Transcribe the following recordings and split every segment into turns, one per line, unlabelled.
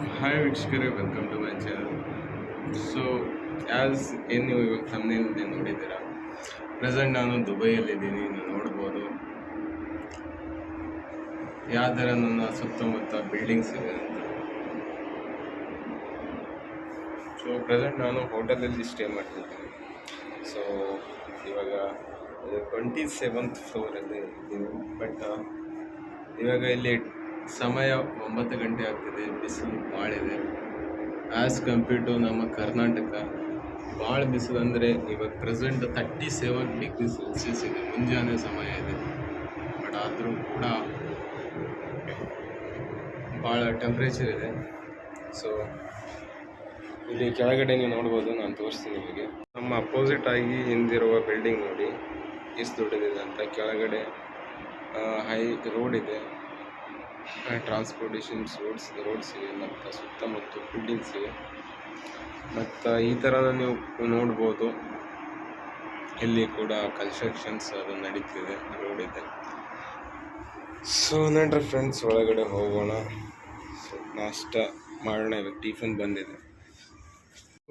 Hi ವೀಕ್ಷಕರೇ, welcome to my channel. So as ಏನು ನೀವು ಇವಾಗ ಥಂಬ್ನೇಲ್ನಲ್ಲಿ ನೋಡಿದ್ದೀರಾ, ಪ್ರೆಸೆಂಟ್ ನಾನು ದುಬೈಯಲ್ಲಿದ್ದೀನಿ. ನೀವು ನೋಡ್ಬೋದು ಯಾವ ಥರ ನನ್ನ ಸುತ್ತಮುತ್ತ ಬಿಲ್ಡಿಂಗ್ಸ್ ಇದೆ ಅಂತ. ಸೊ ಪ್ರೆಸೆಂಟ್ ನಾನು ಹೋಟೆಲಲ್ಲಿ ಸ್ಟೇ ಮಾಡ್ತಿದ್ದೀನಿ. ಸೊ ಇವಾಗ 27th ಫ್ಲೋರಲ್ಲಿ ಇದ್ದೀನಿ. ಬಟ್ ಇವಾಗ ಇಲ್ಲಿ ಸಮಯ 9 ಗಂಟೆ ಆಗ್ತಿದೆ. ಬಿಸಿಲು ಭಾಳ ಇದೆ ಆ್ಯಸ್ ಕಂಪೇರ್ಡ್ ಟು ನಮ್ಮ ಕರ್ನಾಟಕ. ಭಾಳ ಬಿಸಿಲು ಅಂದರೆ ಇವಾಗ ಪ್ರೆಸೆಂಟ್ 37 ಡಿಗ್ರಿ ಸೆಲ್ಸಿಯಸ್ ಇದೆ. ಮುಂಜಾನೆ ಸಮಯ ಇದೆ, ಬಟ್ ಆದರೂ ಕೂಡ ಭಾಳ ಟೆಂಪ್ರೇಚರ್ ಇದೆ. ಸೊ ಇಲ್ಲಿ ಕೆಳಗಡೆ ನೀವು ನೋಡ್ಬೋದು, ನಾನು ತೋರಿಸ್ತೀನಿ ನಿಮಗೆ. ನಮ್ಮ ಅಪೋಸಿಟ್ ಆಗಿ ಹಿಂದಿರುವ ಬಿಲ್ಡಿಂಗ್ ನೋಡಿ ಎಷ್ಟು ದೊಡ್ಡದಿದೆ ಅಂತ. ಕೆಳಗಡೆ ಹೈ ರೋಡ್ ಇದೆ, ಟ್ರಾನ್ಸ್ಪೋರ್ಟೇಷನ್ಸ್ ರೋಡ್ಸ್ ಇವೆ, ಮತ್ತು ಸುತ್ತಮುತ್ತ ಬಿಲ್ಡಿಂಗ್ಸ್ ಇವೆ. ಮತ್ತು ಈ ಥರ ನೀವು ನೋಡ್ಬೋದು, ಇಲ್ಲಿ ಕೂಡ ಕನ್ಸ್ಟ್ರಕ್ಷನ್ಸ್ ಅದು ನಡೀತಿದೆ, ರೋಡ್ ಇದೆ. ಸೊ ನಡ್ರಿ ಫ್ರೆಂಡ್ಸ್, ಒಳಗಡೆ ಹೋಗೋಣ. ಸೊ ನಾಷ್ಟ ಮಾಡೋಣ. ಇವಾಗ ಟಿಫನ್ ಬಂದಿದೆ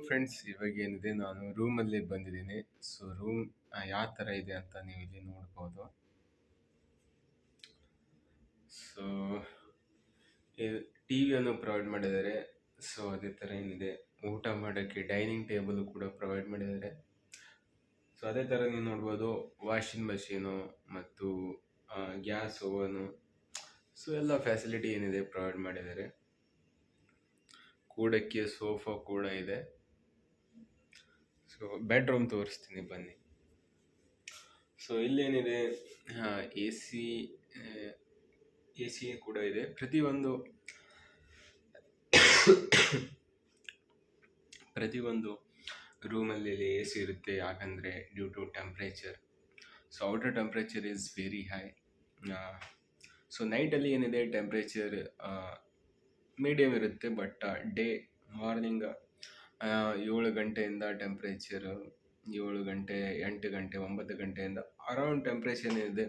ಫ್ರೆಂಡ್ಸ್. ಇವಾಗ ಏನಿದೆ, ನಾನು ರೂಮಲ್ಲಿ ಬಂದಿದ್ದೀನಿ. ಸೊ ರೂಮ್ ಯಾವ ಥರ ಇದೆ ಅಂತ ನೀವು ಇಲ್ಲಿ ನೋಡ್ಬೋದು. ಸೊ ಟಿ ವಿಯನ್ನು ಪ್ರೊವೈಡ್ ಮಾಡಿದ್ದಾರೆ. ಸೊ ಅದೇ ಥರ ಏನಿದೆ, ಊಟ ಮಾಡೋಕ್ಕೆ ಡೈನಿಂಗ್ ಟೇಬಲ್ ಕೂಡ ಪ್ರೊವೈಡ್ ಮಾಡಿದ್ದಾರೆ. ಸೊ ಅದೇ ಥರ ನೀವು ನೋಡ್ಬೋದು, ವಾಷಿಂಗ್ ಮಷೀನು ಮತ್ತು ಗ್ಯಾಸ್ ಓವನು, ಸೊ ಎಲ್ಲ ಫೆಸಿಲಿಟಿ ಏನಿದೆ ಪ್ರೊವೈಡ್ ಮಾಡಿದ್ದಾರೆ. ಕೂಡಕ್ಕೆ ಸೋಫಾ ಕೂಡ ಇದೆ. ಸೊ ಬೆಡ್ರೂಮ್ ತೋರಿಸ್ತೀನಿ ಬನ್ನಿ. ಸೊ ಇಲ್ಲೇನಿದೆ, ಎ ಸಿ ಕೂಡ ಇದೆ. ಪ್ರತಿಯೊಂದು ರೂಮಲ್ಲಿ ಎ ಸಿ ಇರುತ್ತೆ, ಯಾಕಂದರೆ due to temperature. So outer temperature is very high. So ನೈಟಲ್ಲಿ ಏನಿದೆ, ಟೆಂಪ್ರೇಚರ್ ಮೀಡಿಯಮ್ ಇರುತ್ತೆ. ಬಟ್ ಡೇ ಮಾರ್ನಿಂಗ್ 7 ಗಂಟೆಯಿಂದ ಟೆಂಪ್ರೇಚರ್ 7 ಗಂಟೆ, 8 ಗಂಟೆ, 9 ಗಂಟೆಯಿಂದ ಅರೌಂಡ್ ಟೆಂಪ್ರೇಚರ್ ಏನಿದೆ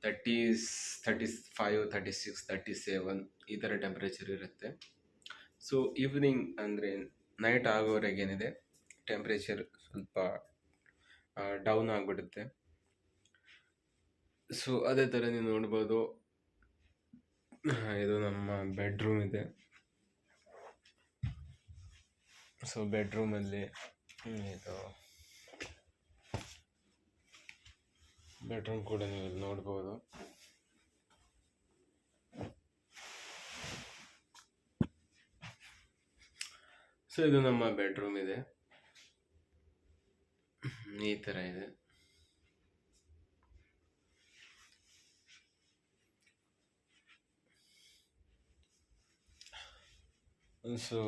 35, 36, 37 ಈ ಥರ ಟೆಂಪ್ರೇಚರ್ ಇರುತ್ತೆ. ಸೊ ಈವ್ನಿಂಗ್ ಅಂದರೆ ನೈಟ್ ಆಗೋವರೆಗೆ ಏನಿದೆ, ಟೆಂಪ್ರೇಚರ್ ಸ್ವಲ್ಪ ಡೌನ್ ಆಗಿಬಿಡುತ್ತೆ. ಸೊ ಅದೇ ಥರ ನೀವು ನೋಡ್ಬೋದು, ಇದು ನಮ್ಮ ಬೆಡ್ರೂಮ್ ಇದೆ. ಸೊ ಬೆಡ್ರೂಮಲ್ಲಿ ಇದು ಬೆಡ್ರೂಮ್ ಕೂಡ ನೀವು ಇಲ್ಲಿ ನೋಡ್ಬೋದು. ಸೊ ಇದು ನಮ್ಮ ಬೆಡ್ರೂಮ್ ಇದೆ, ಈ ಥರ ಇದೆ. ಸೊ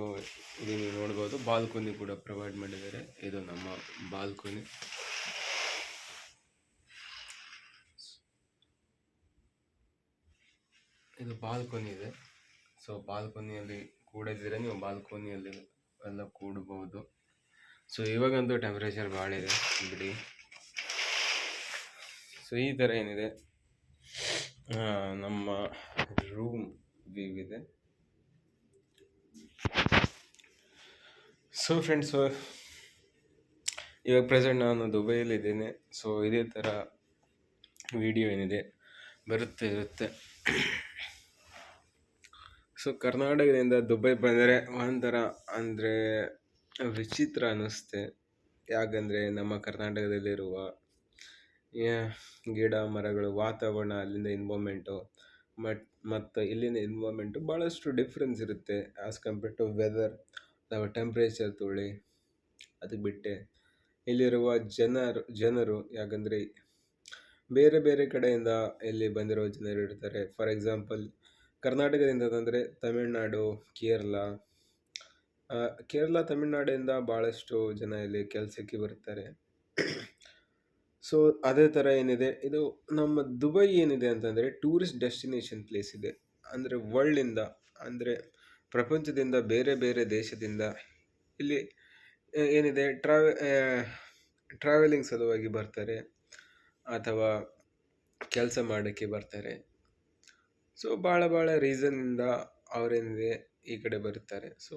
ಇದು ನೀವು ನೋಡ್ಬೋದು, ಬಾಲ್ಕನಿ ಕೂಡ ಪ್ರೊವೈಡ್ ಮಾಡಿದ್ದಾರೆ. ಇದು ನಮ್ಮ ಬಾಲ್ಕನಿ. ಇದು ಬಾಲ್ಕನಿ ಇದೆ. ಸೊ ಬಾಲ್ಕನಿಯಲ್ಲಿ ಕೂಡದಿದ್ರೆ ನೀವು ಬಾಲ್ಕನಿಯಲ್ಲಿ ಎಲ್ಲ ಕೂಡಬಹುದು. ಸೊ ಇವಾಗಂತೂ ಟೆಂಪ್ರೇಚರ್ ಭಾಳ ಇದೆ ಬಿಡಿ. ಸೊ ಈ ಥರ ಏನಿದೆ, ನಮ್ಮ ರೂಮ್ ವ್ಯೂ ಇದೆ. ಸೊ ಫ್ರೆಂಡ್ಸ್, ಇವಾಗ ಪ್ರೆಸೆಂಟ್ ನಾನು ದುಬೈಯಲ್ಲಿದ್ದೇನೆ. ಸೊ ಇದೇ ಥರ ವಿಡಿಯೋ ಏನಿದೆ ಇರುತ್ತೆ. ಸೊ ಕರ್ನಾಟಕದಿಂದ ದುಬೈ ಬಂದರೆ ಒಂಥರ ಅಂದರೆ ವಿಚಿತ್ರ ಅನ್ನಿಸುತ್ತೆ. ಯಾಕಂದರೆ ನಮ್ಮ ಕರ್ನಾಟಕದಲ್ಲಿರುವ ಗಿಡ ಮರಗಳು, ವಾತಾವರಣ, ಅಲ್ಲಿಂದ ಎನ್ವೈರ್ಮೆಂಟು ಮತ್ತು ಇಲ್ಲಿನ ಎನ್ವೈರ್ಮೆಂಟು ಭಾಳಷ್ಟು ಡಿಫ್ರೆನ್ಸ್ ಇರುತ್ತೆ ಆ್ಯಸ್ ಕಂಪೇರ್ಡ್ ಟು ವೆದರ್. ನಾವು ಟೆಂಪ್ರೇಚರ್ ತೊಗೊಳ್ಳಿ, ಅದಕ್ಕೆ ಬಿಟ್ಟೆ ಇಲ್ಲಿರುವ ಜನರು ಯಾಕಂದರೆ ಬೇರೆ ಬೇರೆ ಕಡೆಯಿಂದ ಇಲ್ಲಿ ಬಂದಿರೋ ಜನರು ಇರ್ತಾರೆ. ಫಾರ್ ಎಕ್ಸಾಂಪಲ್, ಕರ್ನಾಟಕದಿಂದ ಅಂದರೆ ತಮಿಳ್ನಾಡು, ಕೇರಳ, ತಮಿಳ್ನಾಡಿಂದ ಭಾಳಷ್ಟು ಜನ ಇಲ್ಲಿ ಕೆಲಸಕ್ಕೆ ಬರ್ತಾರೆ. ಸೊ ಅದೇ ಥರ ಏನಿದೆ, ಇದು ನಮ್ಮ ದುಬೈ ಏನಿದೆ ಅಂತಂದರೆ ಟೂರಿಸ್ಟ್ ಡೆಸ್ಟಿನೇಷನ್ ಪ್ಲೇಸ್ ಇದೆ. ಅಂದರೆ ವರ್ಲ್ಡಿಂದ, ಅಂದರೆ ಪ್ರಪಂಚದಿಂದ ಬೇರೆ ಬೇರೆ ದೇಶದಿಂದ ಇಲ್ಲಿ ಏನಿದೆ ಟ್ರಾವೆಲಿಂಗ್ ಸಲುವಾಗಿ ಬರ್ತಾರೆ ಅಥವಾ ಕೆಲಸ ಮಾಡೋಕ್ಕೆ ಬರ್ತಾರೆ. ಸೊ ಭಾಳ ರೀಸನ್ನಿಂದ ಅವರೇನಿದೆ ಈ ಕಡೆ ಬರುತ್ತಾರೆ. ಸೊ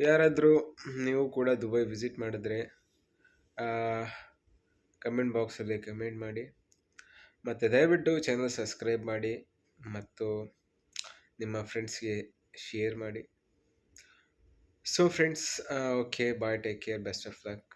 ಯಾರಾದರೂ ನೀವು ಕೂಡ ದುಬೈ ವಿಸಿಟ್ ಮಾಡಿದ್ರೆ ಕಮೆಂಟ್ ಬಾಕ್ಸಲ್ಲಿ ಕಮೆಂಟ್ ಮಾಡಿ, ಮತ್ತು ದಯವಿಟ್ಟು ಚಾನಲ್ ಸಬ್ಸ್ಕ್ರೈಬ್ ಮಾಡಿ ಮತ್ತು ನಿಮ್ಮ ಫ್ರೆಂಡ್ಸ್ಗೆ ಶೇರ್ ಮಾಡಿ. So friends, okay, bye, take care, best of luck.